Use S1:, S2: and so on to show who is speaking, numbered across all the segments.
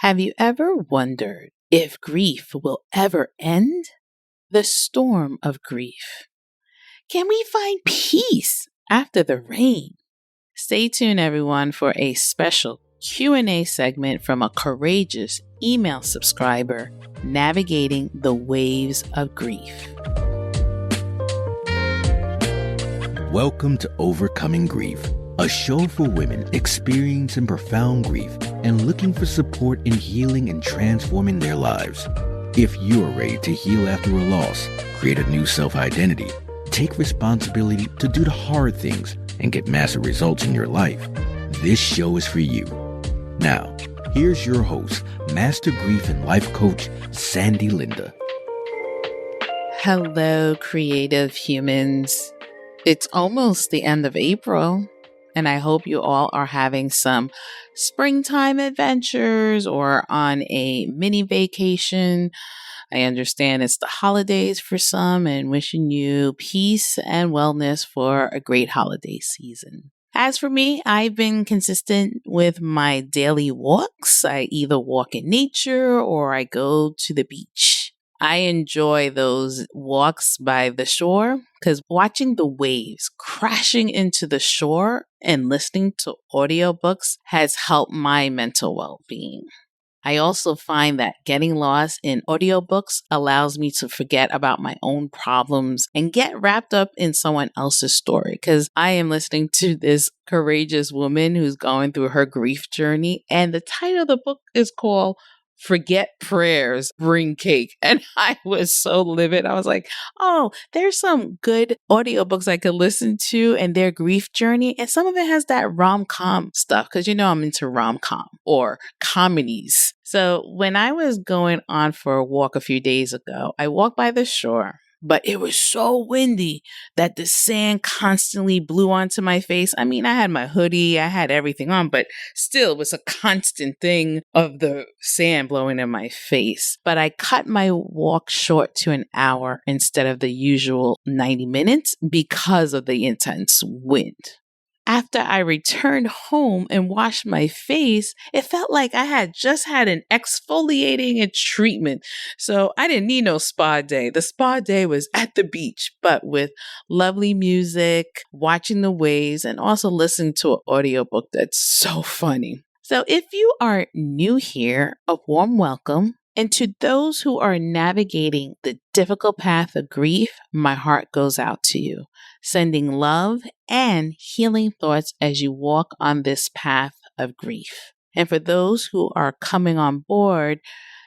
S1: Have you ever wondered if grief will ever end? The storm of grief. Can we find peace after the rain? Stay tuned everyone for a special Q&A segment from a courageous email subscriber navigating the waves of grief.
S2: Welcome to Overcoming Grief, a show for women experiencing profound grief and looking for support in healing and transforming their lives. If you are ready to heal after a loss, create a new self-identity, take responsibility to do the hard things, and get massive results in your life, this show is for you. Now, here's your host, Master Grief and Life Coach, Sandy Linda.
S1: Hello, creative humans. It's almost the end of April, and I hope you all are having some springtime adventures or on a mini vacation. I understand it's the holidays for some and wishing you peace and wellness for a great holiday season. As for me, I've been consistent with my daily walks. I either walk in nature or I go to the beach. I enjoy those walks by the shore because watching the waves crashing into the shore and listening to audiobooks has helped my mental well-being. I also find that getting lost in audiobooks allows me to forget about my own problems and get wrapped up in someone else's story because I am listening to this courageous woman who's going through her grief journey. And the title of the book is called Forget Prayers, Bring Cake. And I was so livid. I was like, oh, there's some good audiobooks I could listen to and their grief journey. And some of it has that rom-com stuff because I'm into rom-com or comedies. So when I was going on for a walk a few days ago, I walked by the shore. But it was so windy that the sand constantly blew onto my face. I mean, I had my hoodie, I had everything on, but still it was a constant thing of the sand blowing in my face. But I cut my walk short to an hour instead of the usual 90 minutes because of the intense wind. After I returned home and washed my face, it felt like I had just had an exfoliating and treatment. So I didn't need no spa day. The spa day was at the beach, but with lovely music, watching the waves, and also listening to an audiobook that's so funny. So if you are new here, a warm welcome. And to those who are navigating the difficult path of grief, my heart goes out to you, sending love and healing thoughts as you walk on this path of grief. And for those who are coming on board,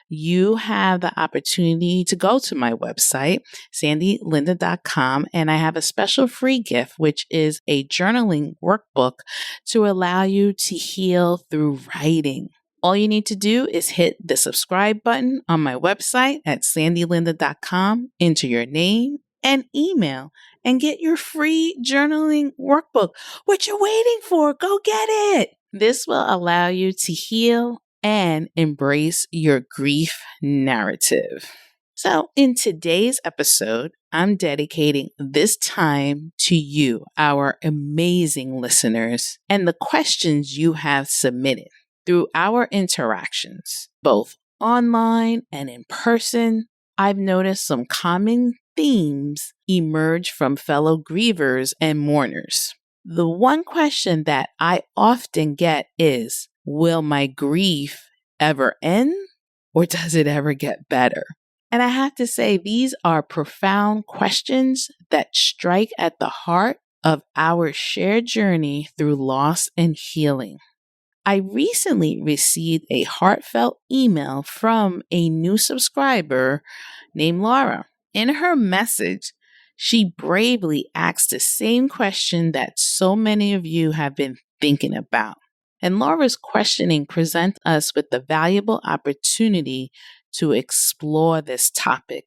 S1: you have the opportunity to go to my website, sandylinda.com, and I have a special free gift, which is a journaling workbook to allow you to heal through writing. All you need to do is hit the subscribe button on my website at sandylinda.com, enter your name and email, and get your free journaling workbook. What you waiting for? Go get it. This will allow you to heal and embrace your grief narrative. So in today's episode, I'm dedicating this time to you, our amazing listeners, and the questions you have submitted. Through our interactions, both online and in person, I've noticed some common themes emerge from fellow grievers and mourners. The one question that I often get is, will my grief ever end, or does it ever get better? And I have to say, these are profound questions that strike at the heart of our shared journey through loss and healing. I recently received a heartfelt email from a new subscriber named Laura. In her message, she bravely asked the same question that so many of you have been thinking about. And Laura's questioning presents us with the valuable opportunity to explore this topic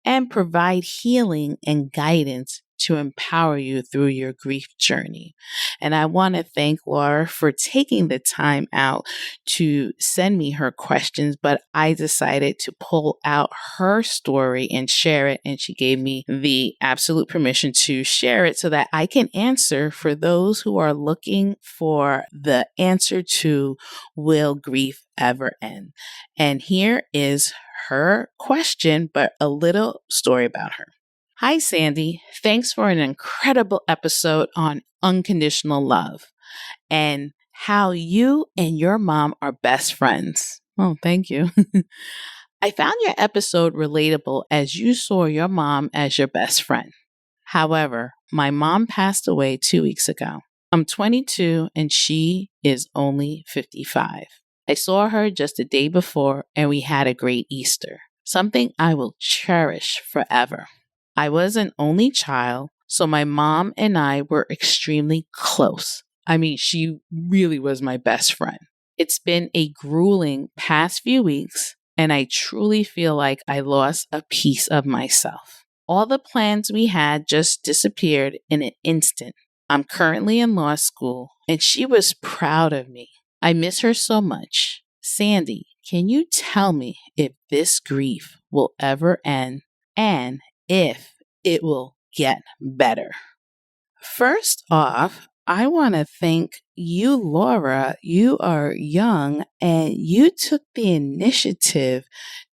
S1: and provide healing and guidance to empower you through your grief journey. And I want to thank Laura for taking the time out to send me her questions, but I decided to pull out her story and share it. And she gave me the absolute permission to share it so that I can answer for those who are looking for the answer to, will grief ever end? And here is her question, but a little story about her. Hi, Sandy. Thanks for an incredible episode on unconditional love and how you and your mom are best friends. Oh, thank you. I found your episode relatable as you saw your mom as your best friend. However, my mom passed away 2 weeks ago. I'm 22 and she is only 55. I saw her just the day before and we had a great Easter, something I will cherish forever. I was an only child, so my mom and I were extremely close. I mean, she really was my best friend. It's been a grueling past few weeks, and I truly feel like I lost a piece of myself. All the plans we had just disappeared in an instant. I'm currently in law school, and she was proud of me. I miss her so much. Sandy, can you tell me if this grief will ever end and if it will get better? First off, I want to thank you, Laura. You are young and you took the initiative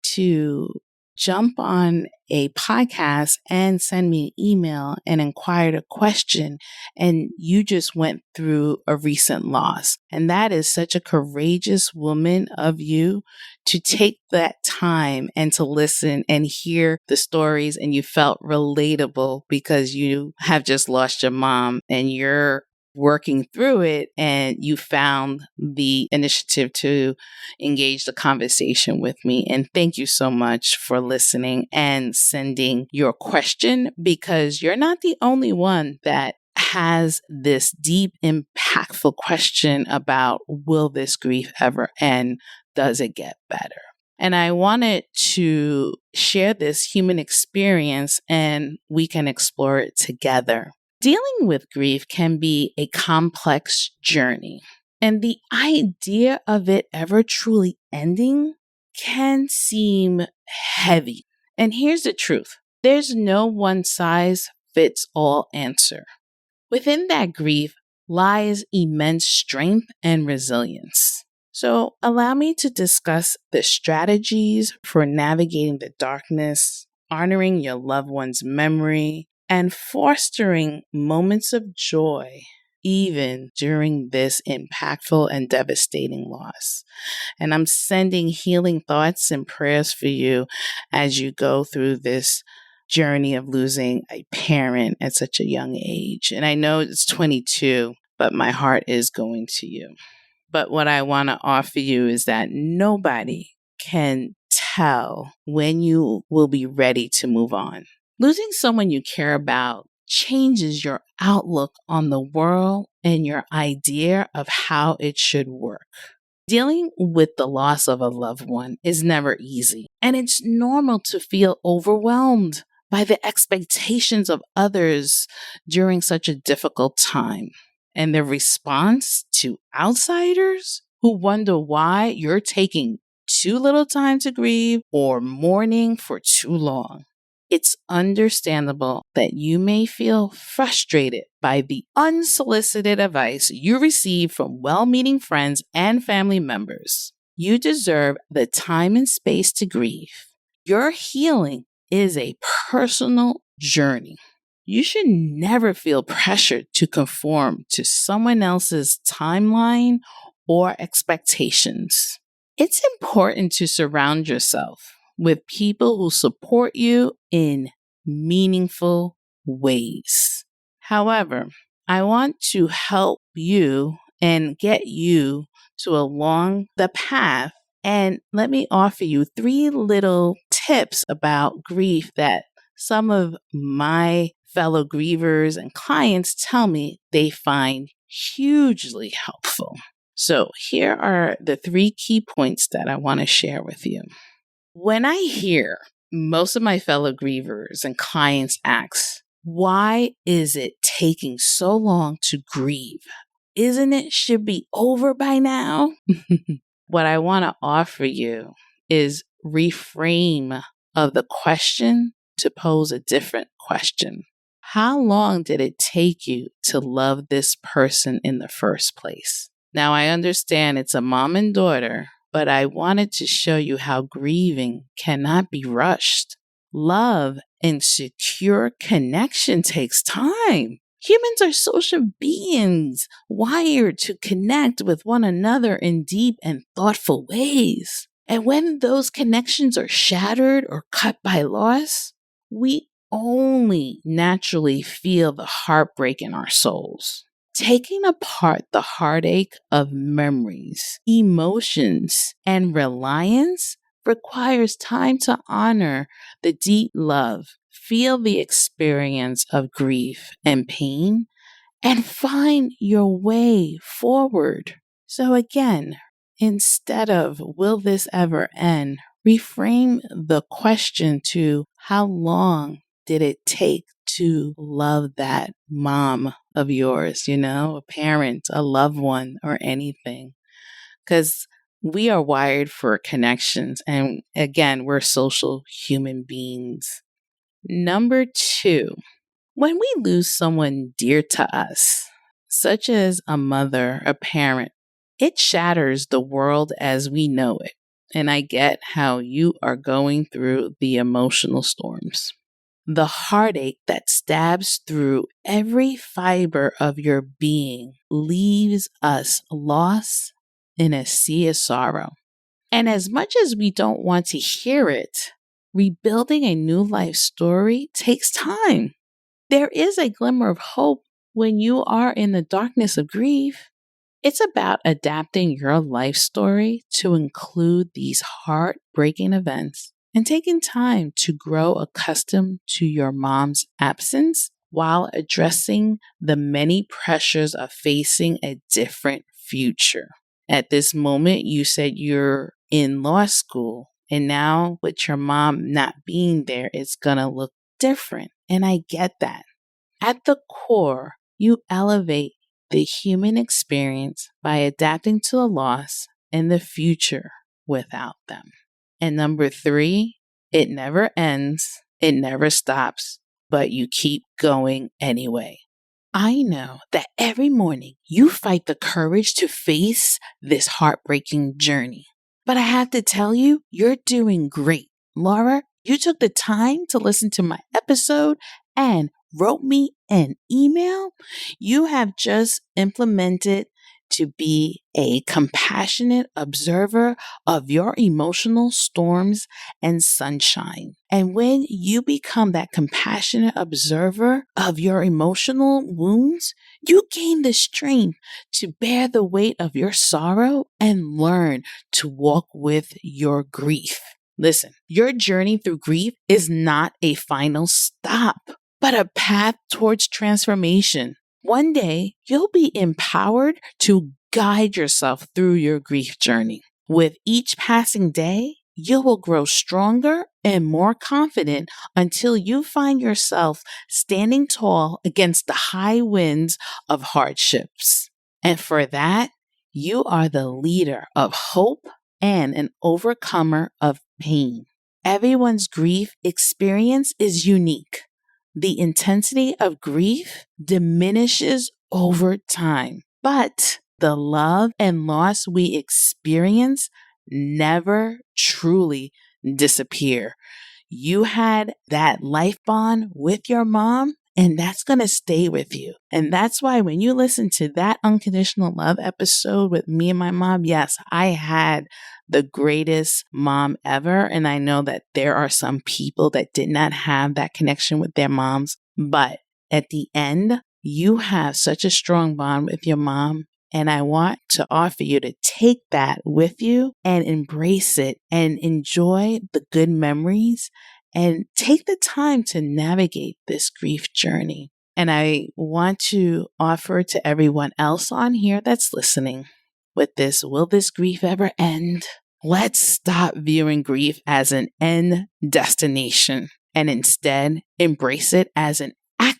S1: to jump on a podcast and send me an email and inquired a question, and you just went through a recent loss. And that is such a courageous woman of you to take that time and to listen and hear the stories, and you felt relatable because you have just lost your mom and you're working through it, and you found the initiative to engage the conversation with me. And thank you so much for listening and sending your question, because you're not the only one that has this deep, impactful question about, will this grief ever end? Does it get better? And I wanted to share this human experience and we can explore it together. Dealing with grief can be a complex journey, and the idea of it ever truly ending can seem heavy. And here's the truth. There's no one size fits all answer. Within that grief lies immense strength and resilience. So allow me to discuss the strategies for navigating the darkness, honoring your loved one's memory, and fostering moments of joy even during this impactful and devastating loss. And I'm sending healing thoughts and prayers for you as you go through this journey of losing a parent at such a young age. And I know it's 22, but my heart is going to you. But what I want to offer you is that nobody can tell when you will be ready to move on. Losing someone you care about changes your outlook on the world and your idea of how it should work. Dealing with the loss of a loved one is never easy, and it's normal to feel overwhelmed by the expectations of others during such a difficult time. And the response to outsiders who wonder why you're taking too little time to grieve or mourning for too long. It's understandable that you may feel frustrated by the unsolicited advice you receive from well-meaning friends and family members. You deserve the time and space to grieve. Your healing is a personal journey. You should never feel pressured to conform to someone else's timeline or expectations. It's important to surround yourself with people who support you in meaningful ways. However, I want to help you and get you to along the path, and let me offer you 3 little tips about grief that some of my fellow grievers and clients tell me they find hugely helpful. So here are the 3 key points that I want to share with you. When I hear most of my fellow grievers and clients ask, Why is it taking so long to grieve? Isn't it should be over by now? What I want to offer you is reframe of the question to pose a different question. How long did it take you to love this person in the first place? Now, I understand it's a mom and daughter, but I wanted to show you how grieving cannot be rushed. Love and secure connection takes time. Humans are social beings wired to connect with one another in deep and thoughtful ways. And when those connections are shattered or cut by loss, we only naturally feel the heartbreak in our souls. Taking apart the heartache of memories, emotions, and reliance requires time to honor the deep love, feel the experience of grief and pain, and find your way forward. So again, instead of will this ever end, reframe the question to how long did it take to love that mom of yours, a parent, a loved one, or anything? Because we are wired for connections. And again, we're social human beings. Number 2, when we lose someone dear to us, such as a mother, a parent, it shatters the world as we know it. And I get how you are going through the emotional storms. The heartache that stabs through every fiber of your being leaves us lost in a sea of sorrow. And as much as we don't want to hear it, rebuilding a new life story takes time. There is a glimmer of hope when you are in the darkness of grief. It's about adapting your life story to include these heartbreaking events and taking time to grow accustomed to your mom's absence while addressing the many pressures of facing a different future. At this moment, you said you're in law school, and now with your mom not being there, it's going to look different. And I get that. At the core, you elevate the human experience by adapting to the loss and the future without them. And number 3, it never ends, it never stops, but you keep going anyway. I know that every morning you fight the courage to face this heartbreaking journey. But I have to tell you, you're doing great. Laura, you took the time to listen to my episode and wrote me an email. You have just implemented to be a compassionate observer of your emotional storms and sunshine. And when you become that compassionate observer of your emotional wounds, you gain the strength to bear the weight of your sorrow and learn to walk with your grief. Listen, your journey through grief is not a final stop, but a path towards transformation. One day, you'll be empowered to guide yourself through your grief journey. With each passing day, you will grow stronger and more confident until you find yourself standing tall against the high winds of hardships. And for that, you are the leader of hope and an overcomer of pain. Everyone's grief experience is unique. The intensity of grief diminishes over time, but the love and loss we experience never truly disappear. You had that life bond with your mom, and that's going to stay with you. And that's why when you listen to that unconditional love episode with me and my mom, yes, I had the greatest mom ever. And I know that there are some people that did not have that connection with their moms. But at the end, you have such a strong bond with your mom. And I want to offer you to take that with you and embrace it and enjoy the good memories and take the time to navigate this grief journey. And I want to offer to everyone else on here that's listening with this, will this grief ever end? Let's stop viewing grief as an end destination and instead embrace it as an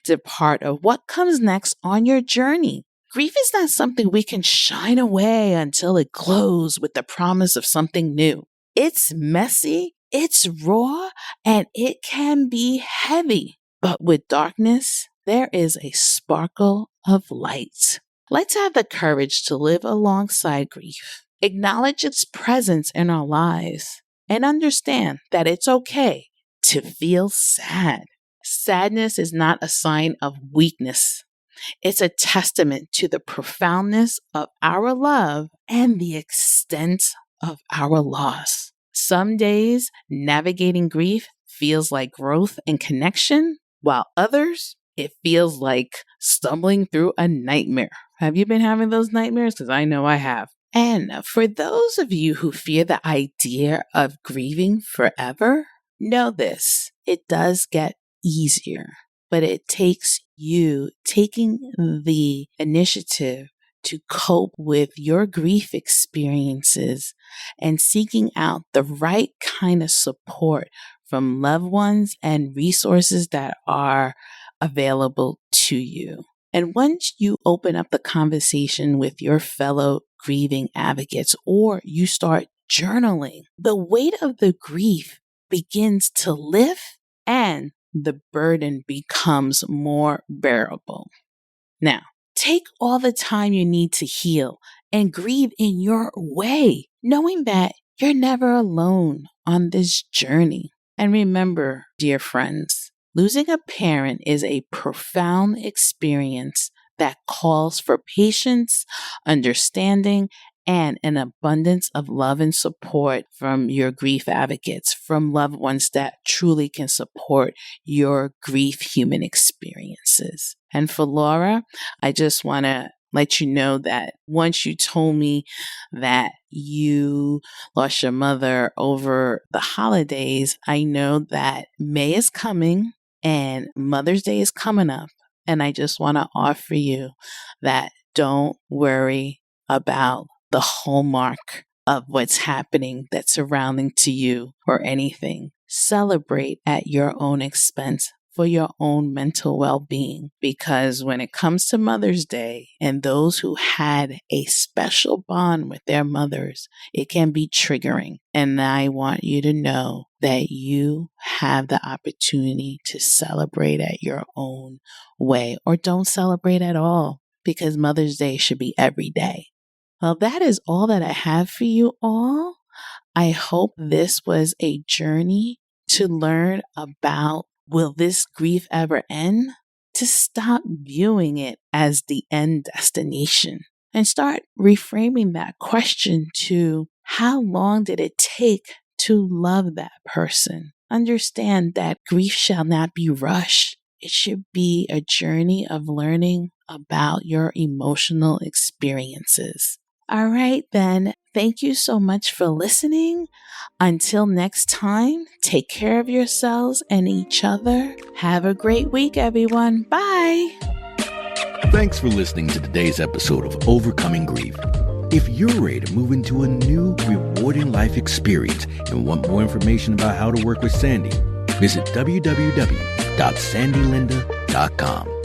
S1: active part of what comes next on your journey. Grief is not something we can shine away until it glows with the promise of something new. It's messy, it's raw, and it can be heavy. But with darkness, there is a sparkle of light. Let's have the courage to live alongside grief, acknowledge its presence in our lives, and understand that it's okay to feel sad. Sadness is not a sign of weakness. It's a testament to the profoundness of our love and the extent of our loss. Some days, navigating grief feels like growth and connection, while others, it feels like stumbling through a nightmare. Have you been having those nightmares? Because I know I have. And for those of you who fear the idea of grieving forever, know this: it does get easier, but it takes you taking the initiative to cope with your grief experiences and seeking out the right kind of support from loved ones and resources that are available to you. And once you open up the conversation with your fellow grieving advocates, or you start journaling, the weight of the grief begins to lift and the burden becomes more bearable. Now, take all the time you need to heal and grieve in your way, knowing that you're never alone on this journey. And remember, dear friends, losing a parent is a profound experience that calls for patience, understanding, and an abundance of love and support from your grief advocates, from loved ones that truly can support your grief human experiences. And for Laura, I just want to let you know that once you told me that you lost your mother over the holidays, I know that May is coming and Mother's Day is coming up. And I just want to offer you that don't worry about the hallmark of what's happening that's surrounding to you or anything. Celebrate at your own expense for your own mental well-being, because when it comes to Mother's Day and those who had a special bond with their mothers, it can be triggering. And I want you to know that you have the opportunity to celebrate at your own way, or don't celebrate at all, because Mother's Day should be every day. Well, that is all that I have for you all. I hope this was a journey to learn about, will this grief ever end? To stop viewing it as the end destination and start reframing that question to, how long did it take to love that person? Understand that grief shall not be rushed. It should be a journey of learning about your emotional experiences. All right, then. Thank you so much for listening. Until next time, take care of yourselves and each other. Have a great week, everyone. Bye.
S2: Thanks for listening to today's episode of Overcoming Grief. If you're ready to move into a new, rewarding life experience and want more information about how to work with Sandy, visit www.sandylinda.com.